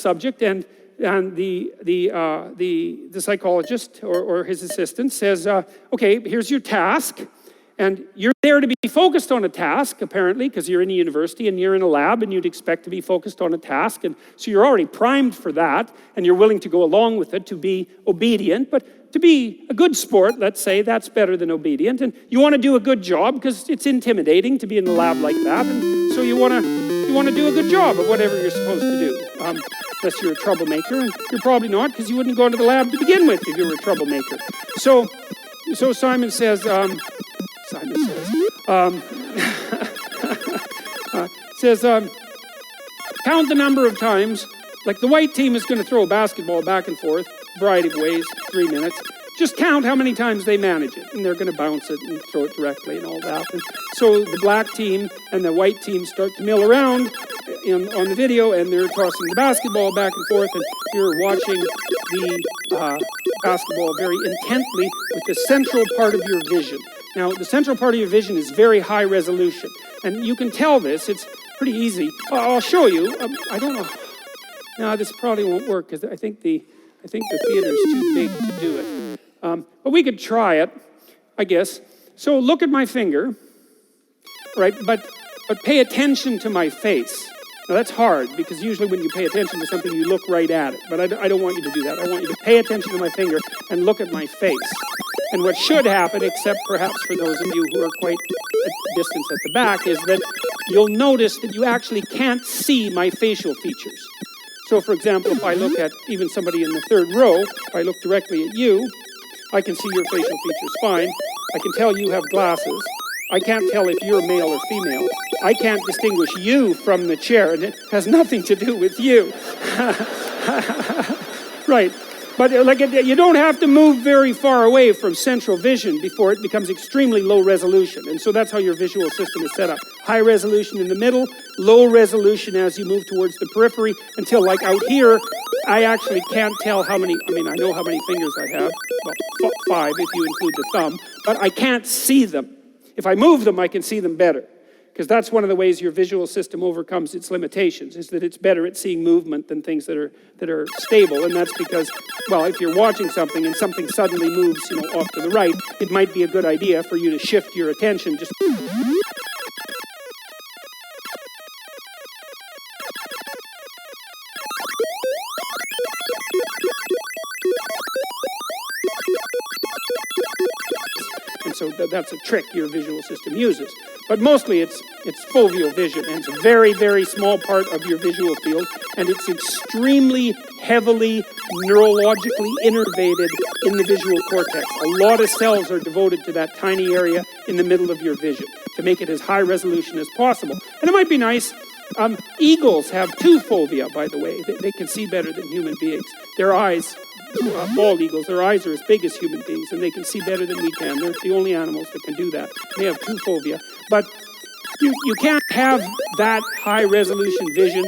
subject, and the psychologist or his assistant says, okay, here's your task, and you're there to be focused on a task, apparently, because you're in a university and you're in a lab and you'd expect to be focused on a task, and so you're already primed for that, and you're willing to go along with it, to be obedient, but to be a good sport, let's say, that's better than obedient, and you want to do a good job because it's intimidating to be in a lab like that, and so you want to do a good job of whatever you're supposed to do. Unless you're a troublemaker, and you're probably not, because you wouldn't go into the lab to begin with if you were a troublemaker. So Simon says, count the number of times, like the white team is going to throw a basketball back and forth, variety of ways, 3 minutes. Just count how many times they manage it, and they're going to bounce it and throw it directly and all that. And so the black team and the white team start to mill around on the video, and they're tossing the basketball back and forth, and you're watching the basketball very intently with the central part of your vision. Now, the central part of your vision is very high resolution, and you can tell this. It's pretty easy. I'll show you. I don't know. No, this probably won't work because I think the theater is too big to do it. But we could try it, I guess. So look at my finger, right? But pay attention to my face. Now that's hard because usually when you pay attention to something, you look right at it. But I don't want you to do that. I want you to pay attention to my finger and look at my face. And what should happen, except perhaps for those of you who are quite at distance at the back, is that you'll notice that you actually can't see my facial features. So for example, if I look at even somebody in the third row, if I look directly at you, I can see your facial features fine. I can tell you have glasses. I can't tell if you're male or female. I can't distinguish you from the chair, and it has nothing to do with you. Right. But you don't have to move very far away from central vision before it becomes extremely low resolution. And so that's how your visual system is set up. High resolution in the middle, low resolution as you move towards the periphery, until like out here, I actually can't tell how many, I know how many fingers I have. Well, 5 if you include the thumb, but I can't see them. If I move them, I can see them better. Because that's one of the ways your visual system overcomes its limitations, is that it's better at seeing movement than things that are stable. And that's because, well, if you're watching something and something suddenly moves, off to the right, it might be a good idea for you to shift your attention just so that's a trick your visual system uses. But mostly it's foveal vision, and it's a very, very small part of your visual field, and it's extremely heavily neurologically innervated in the visual cortex. A lot of cells are devoted to that tiny area in the middle of your vision to make it as high resolution as possible. And it might be nice. Eagles have 2 fovea, by the way. They can see better than human beings. Their eyes, bald eagles, their eyes are as big as human beings, and they can see better than we can. They're the only animals that can do that. They have 2 fovea. But you can't have that high resolution vision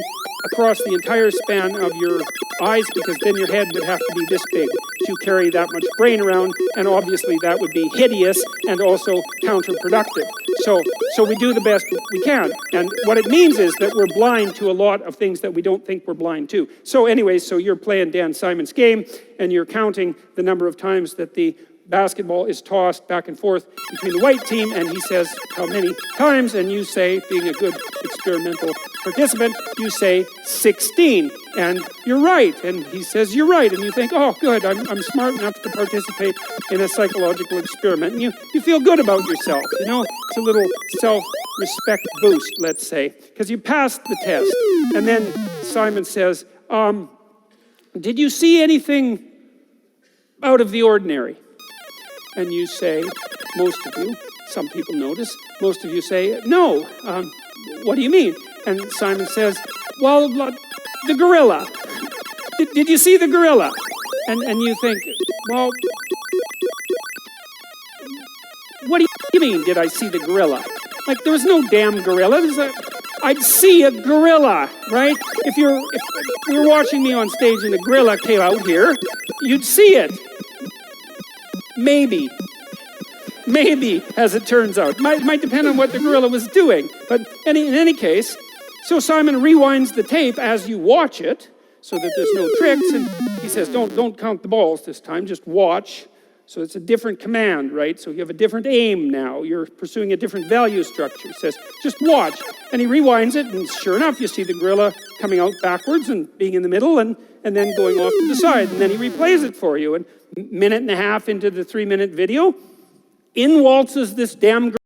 across the entire span of your eyes, because then your head would have to be this big to carry that much brain around, and obviously that would be hideous and also counterproductive. So we do the best we can, and what it means is that we're blind to a lot of things that we don't think we're blind to. So anyways, so you're playing Dan Simon's game, and you're counting the number of times that the basketball is tossed back and forth between the white team, and he says how many times, and you say, being a good experimental participant, you say 16, and you're right, and he says you're right, and you think, oh good, I'm smart enough to participate in a psychological experiment, and you feel good about yourself, it's a little self-respect boost, let's say, because you passed the test. And then Simon says, did you see anything out of the ordinary? And you say, most of you, some people notice, most of you say, no. What do you mean? And Simon says, well, the gorilla. Did you see the gorilla? And you think, well, what do you mean, did I see the gorilla? Like, there was no damn gorilla. I'd see a gorilla, right? If you were watching me on stage and a gorilla came out here, you'd see it. Maybe, as it turns out. Might depend on what the gorilla was doing. But in any case, so Simon rewinds the tape as you watch it, so that there's no tricks. And he says, don't count the balls this time, just watch. So it's a different command, right? So you have a different aim now. You're pursuing a different value structure. He says, just watch. And he rewinds it, and sure enough, you see the gorilla coming out backwards and being in the middle and then going off to the side. And then he replays it for you. And a minute and a half into the 3-minute video, in waltzes this damn gorilla.